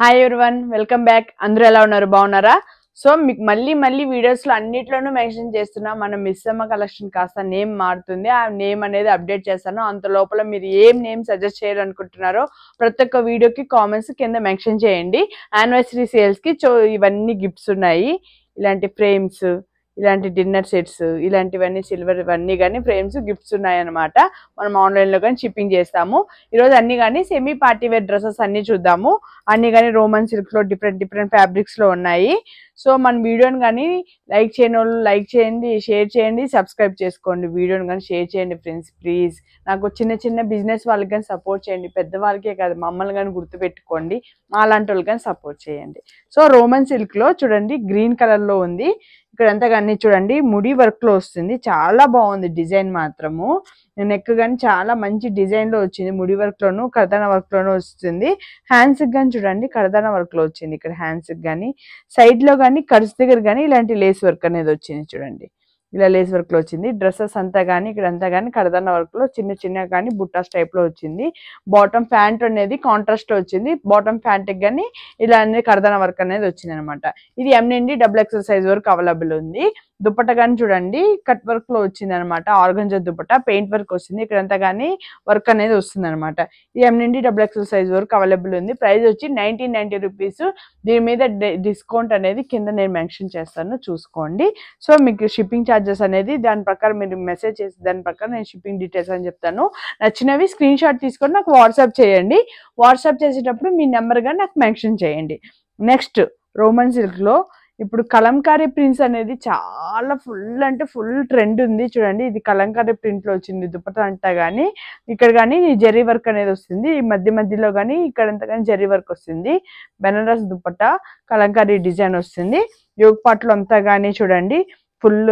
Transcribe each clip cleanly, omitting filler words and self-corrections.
Hi everyone welcome back. అందరూ ఎలా ఉన్నారు? బాగున్నారా? సో మీకు మళ్ళీ వీడియోస్లో అన్నిట్లోనూ మెన్షన్ చేస్తున్నా, మన మిస్సమ్మ కలెక్షన్ కాస్త నేమ్ మారుతుంది. ఆ నేమ్ అనేది అప్డేట్ చేస్తాను. అంత లోపల మీరు ఏం నేమ్ సజెస్ట్ చేయాలనుకుంటున్నారో ప్రతి ఒక్క వీడియోకి కామెంట్స్ కింద మెన్షన్ చేయండి. యానివర్సరీ సేల్స్కి ఇవన్నీ గిఫ్ట్స్ ఉన్నాయి. ఇలాంటి ఫ్రేమ్స్, ఇలాంటి డిన్నర్ సెట్స్, ఇలాంటివన్నీ సిల్వర్ ఇవన్నీ కానీ ఫ్రేమ్స్ గిఫ్ట్స్ ఉన్నాయన్నమాట. మనం ఆన్లైన్లో కానీ షిప్పింగ్ చేస్తాము. ఈరోజు అన్ని కానీ సెమీ పార్టీ వేర్ డ్రెస్సెస్ అన్ని చూద్దాము. అన్ని కానీ రోమన్ సిల్క్లో డిఫరెంట్ ఫ్యాబ్రిక్స్లో ఉన్నాయి. సో మన వీడియోని కానీ లైక్ చేయని వాళ్ళు లైక్ చేయండి, షేర్ చేయండి, సబ్స్క్రైబ్ చేసుకోండి. వీడియోని కానీ షేర్ చేయండి ఫ్రెండ్స్ ప్లీజ్. నాకు చిన్న బిజినెస్ వాళ్ళకి కానీ సపోర్ట్ చేయండి. పెద్దవాళ్ళకే కాదు, మమ్మల్ని కానీ గుర్తుపెట్టుకోండి. అలాంటి వాళ్ళకి కానీ సపోర్ట్ చేయండి. సో రోమన్ సిల్క్లో చూడండి గ్రీన్ కలర్లో ఉంది. ఇక్కడ అంతా కానీ చూడండి ముడి వర్క్లో వస్తుంది. చాలా బాగుంది డిజైన్ మాత్రము. నెక్ కానీ చాలా మంచి డిజైన్లో వచ్చింది. ముడి వర్క్లోను కర్దానా వర్క్లోనూ వస్తుంది. హ్యాండ్స్కి కానీ చూడండి కర్దానా వర్క్లో వచ్చింది. ఇక్కడ హ్యాండ్స్కి కానీ సైడ్లో కానీ కర్స్ దగ్గర కానీ ఇలాంటి లేస్ వర్క్ అనేది వచ్చింది. చూడండి ఇలా లేస్ వర్క్లో వచ్చింది. డ్రెస్సెస్ అంతా కానీ ఇక్కడ అంతా కానీ కర్దానా వర్క్లో చిన్న కానీ బుట్టాస్ టైప్లో వచ్చింది. బాటమ్ ప్యాంట్ అనేది కాంట్రాస్ట్ వచ్చింది. బాటమ్ ప్యాంట్కి కానీ ఇలా అనేది కర్దానా వర్క్ అనేది వచ్చింది అనమాట. ఇది M నుండి XXL సైజ్ వరకు అవైలబుల్ ఉంది. దుపట్టా కానీ చూడండి కట్ వర్క్ లో వచ్చింది అనమాట. ఆర్గంజా దుపట్టా పెయింట్ వర్క్ వస్తుంది. ఇక్కడంతా కానీ వర్క్ అనేది వస్తుంది అనమాట. ఇది M నుండి XXL సైజ్ వరకు అవైలబుల్ ఉంది. ప్రైస్ వచ్చి 1990 రూపీస్. దీని మీద డిస్కౌంట్ అనేది కింద నేను మెన్షన్ చేస్తాను, చూసుకోండి. సో మీకు షిప్పింగ్ ఛార్జెస్ అనేది దాని ప్రకారం మీరు మెసేజ్ చేసి దాని ప్రకారం నేను షిప్పింగ్ డీటెయిల్స్ అని చెప్తాను. నచ్చినవి స్క్రీన్ షాట్ తీసుకొని నాకు వాట్సాప్ చేయండి. వాట్సాప్ చేసేటప్పుడు మీ నెంబర్గా నాకు మెన్షన్ చేయండి. నెక్స్ట్ రోమన్ సిల్క్లో ఇప్పుడు కలంకారీ ప్రింట్స్ అనేది చాలా ఫుల్ ట్రెండ్ ఉంది. చూడండి ఇది కలంకారీ ప్రింట్ లో వచ్చింది. దుపట్టా అంతా కానీ ఇక్కడ కానీ జరీ వర్క్ అనేది వస్తుంది. ఈ మధ్యలో కానీ ఇక్కడంతా కానీ జరీ వర్క్ వస్తుంది. బెనారస్ దుపట్టా కలంకారీ డిజైన్ వస్తుంది. యోగ్ పార్ట్లో అంతా కానీ చూడండి ఫుల్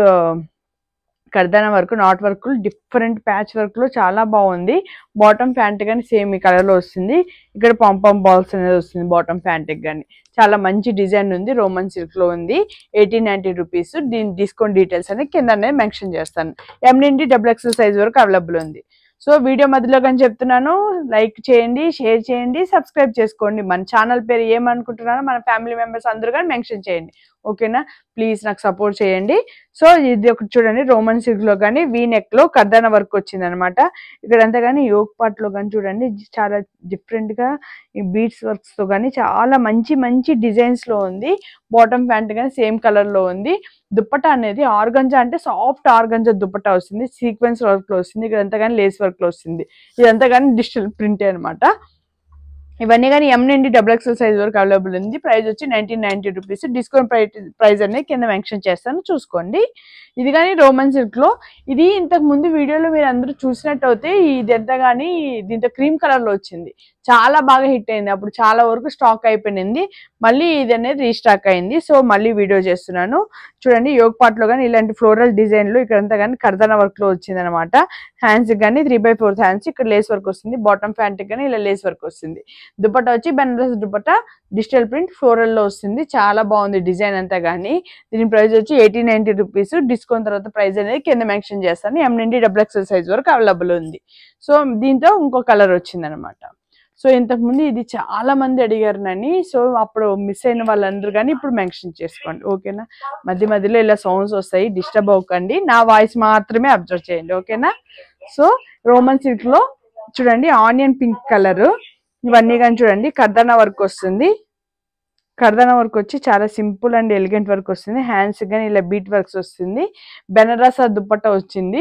కర్దానా work, not work, different patch work లో చాలా బాగుంది. బాటమ్ ప్యాంట్ కానీ సేమ్ ఈ కలర్ లో వస్తుంది. ఇక్కడ పాంపామ్ బాల్స్ అనేది వస్తుంది బాటమ్ ప్యాంట్ కానీ. చాలా మంచి డిజైన్ ఉంది. రోమన్ సిల్క్ లో ఉంది. 1890 రూపీస్. దీని డిస్కౌంట్ డీటెయిల్స్ అనేది కింద మెన్షన్ చేస్తాను. M నుండి XXL సైజ్ వరకు అవైలబుల్ ఉంది. సో వీడియో మధ్యలో కానీ చెప్తున్నాను, లైక్ చేయండి, షేర్ చేయండి, సబ్స్క్రైబ్ చేసుకోండి. మన ఛానల్ పేరు ఏమనుకుంటున్నారో మన ఫ్యామిలీ మెంబర్స్ అందరూ కానీ మెన్షన్ చేయండి. ఓకేనా? ప్లీజ్ నాకు సపోర్ట్ చేయండి. సో ఇది ఒకటి చూడండి రోమన్ సిల్క్ లో కానీ వీ నెక్ లో కర్దానా వర్క్ వచ్చింది అనమాట. ఇక్కడ అంతా కానీ యోగ్ పార్ట్ లో కానీ చూడండి చాలా డిఫరెంట్ గా ఈ బీడ్స్ వర్క్స్ తో కానీ చాలా మంచి డిజైన్స్ లో ఉంది. బాటమ్ ప్యాంట్ కానీ సేమ్ కలర్ లో ఉంది. దుపట్టా అనేది ఆర్గంజా అంటే సాఫ్ట్ ఆర్గంజా దుపట్టా వస్తుంది. సీక్వెన్స్ వర్క్ లో వస్తుంది. ఇక్కడ అంతా కానీ లేస్ వర్క్ లో వస్తుంది. ఇదంతా కానీ డిజిటల్ ప్రింట్ అనమాట. ఇవన్నీ కానీ M నుండి XXL సైజ్ వరకు అవైలబుల్ ఉంది. ప్రైస్ వచ్చి 1990 రూపీస్. డిస్కౌంట్ ప్రైస్ అనేది కింద మెన్షన్ చేస్తాను, చూసుకోండి. ఇది కానీ రోమన్ సిల్క్ లో ఇది ఇంతకు ముందు వీడియోలో మీరు అందరూ చూసినట్టు అయితే ఇది ఎంత కానీ దీంతో క్రీమ్ కలర్ లో వచ్చింది. చాలా బాగా హిట్ అయింది. అప్పుడు చాలా వరకు స్టాక్ అయిపోయింది. మళ్ళీ ఇది అనేది రీస్టాక్ అయింది. సో మళ్ళీ వీడియో చేస్తున్నాను. చూడండి యోగ్ పార్ట్ లో కానీ ఇలాంటి ఫ్లోరల్ డిజైన్లు ఇక్కడంతా కానీ కర్దానా వర్క్ లో వచ్చింది అనమాట. హ్యాండ్స్ కానీ 3/4 హ్యాండ్స్ ఇక్కడ లేస్ వర్క్ వస్తుంది. బాటమ్ ప్యాంట్ కానీ ఇలా లేస్ వర్క్ వస్తుంది. దుపట్టా వచ్చి Banaras dupatta digital print floral లో వస్తుంది. చాలా బాగుంది డిజైన్ అంతా కానీ. దీని ప్రైస్ వచ్చి 1890 రూపీస్. డిస్కౌంట్ తర్వాత ప్రైస్ అనేది కింద మెన్షన్ చేస్తాను. M నుండి XXL సైజ్ వరకు అవైలబుల్ ఉంది. సో దీంతో ఇంకో కలర్ వచ్చింది అనమాట. సో ఇంతకు ముందు ఇది చాలా మంది అడిగారు నన్ను. సో అప్పుడు మిస్ అయిన వాళ్ళందరూ కానీ ఇప్పుడు మెన్షన్ చేసుకోండి. ఓకేనా? మధ్యలో ఇలా సౌండ్స్ వస్తాయి, డిస్టర్బ్ అవ్వకండి. నా వాయిస్ మాత్రమే అబ్జర్వ్ చేయండి. ఓకేనా? సో రోమన్ సిల్క్ లో చూడండి ఆనియన్ పింక్ కలర్. ఇవన్నీ కానీ చూడండి కర్దానా వర్క్ వస్తుంది. కర్దానా వర్క్ వచ్చి చాలా సింపుల్ అండ్ ఎలిగెంట్ వర్క్ వస్తుంది. హ్యాండ్స్ కానీ ఇలా బీట్ వర్క్స్ వస్తుంది. బెనారస్ దుపట్టా వచ్చింది.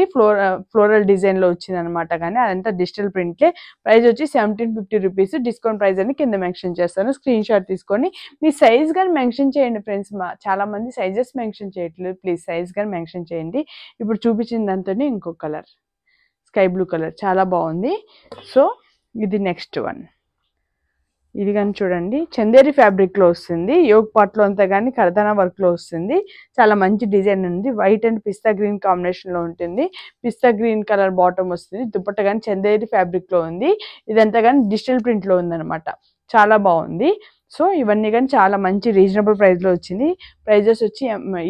ఫ్లోరల్ డిజైన్ లో వచ్చింది అనమాట. కానీ అదంతా డిజిటల్ ప్రింట్లే. ప్రైస్ వచ్చి 1750 రూపీస్. డిస్కౌంట్ ప్రైస్ అని కింద మెన్షన్ చేస్తాను. స్క్రీన్ షాట్ తీసుకొని మీ సైజ్ కానీ మెన్షన్ చేయండి ఫ్రెండ్స్. చాలా మంది సైజెస్ మెన్షన్ చేయట్లేదు. ప్లీజ్ సైజ్ కానీ మెన్షన్ చేయండి. ఇప్పుడు చూపించిన దాంతో ఇంకో కలర్ స్కై బ్లూ కలర్ చాలా బాగుంది. సో ఇది నెక్స్ట్ వన్. ఇది కానీ చూడండి చందేరి ఫ్యాబ్రిక్ లో వస్తుంది. యోగ్ పార్ట్ లో అంతా కానీ కర్దానా వర్క్ లో వస్తుంది. చాలా మంచి డిజైన్ ఉంది. White and pista green combination లో ఉంటుంది. పిస్తా గ్రీన్ కలర్ బాటమ్ వస్తుంది. దుపట్టా కానీ చందేరి ఫ్యాబ్రిక్ లో ఉంది. ఇదంతా కానీ డిజిటల్ ప్రింట్ లో ఉందన్నమాట. చాలా బాగుంది. సో ఇవన్నీ కానీ చాలా మంచి రీజనబుల్ ప్రైస్ లో వచ్చింది. ప్రైజెస్ వచ్చి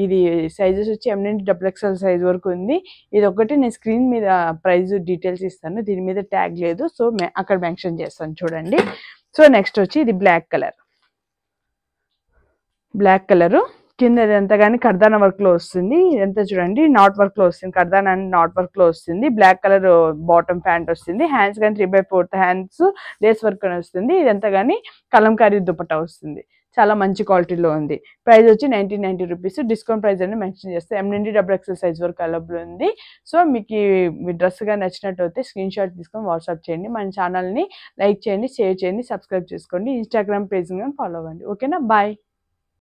ఇది సైజెస్ వచ్చి M నుండి XXL సైజ్ వరకు ఉంది. ఇది ఒకటి నేను స్క్రీన్ మీద ప్రైస్ డీటెయిల్స్ ఇస్తాను. దీని మీద ట్యాగ్ లేదు. సో అక్కడ మెన్షన్ చేస్తాను చూడండి. సో నెక్స్ట్ వచ్చి ఇది బ్లాక్ కలర్. బ్లాక్ కలర్, కింద ఇదంతా కానీ కర్దానా వర్క్ లో వస్తుంది. ఇదంతా చూడండి నాట్ వర్క్ లో వస్తుంది, కర్దానా అండ్ నాట్ వర్క్ లో వస్తుంది. బ్లాక్ కలర్ బాటమ్ ప్యాంట్ వస్తుంది. హ్యాండ్స్ కానీ 3/4 హ్యాండ్స్ లేస్ వర్క్ అని వస్తుంది. ఇదంతా కానీ కలంకారీ దుపట్టా వస్తుంది. చాలా మంచి క్వాలిటీలో ఉంది. ప్రైస్ వచ్చి 1990 రూపీస్. డిస్కౌంట్ ప్రైస్ అని మెన్షన్ చేస్తే M నుండి XXL సైజ్ వరకు అవైలబుల్ ఉంది. సో మీకు ఈ డ్రెస్ గా నచ్చినట్టు అయితే స్క్రీన్ షాట్ తీసుకొని వాట్సాప్ చేయండి. మన ఛానల్ని లైక్ చేయండి, షేర్ చేయండి, సబ్స్క్రైబ్ చేసుకోండి. ఇన్స్టాగ్రామ్ పేజ్ ఫాలో అవ్వండి. ఓకేనా, బాయ్.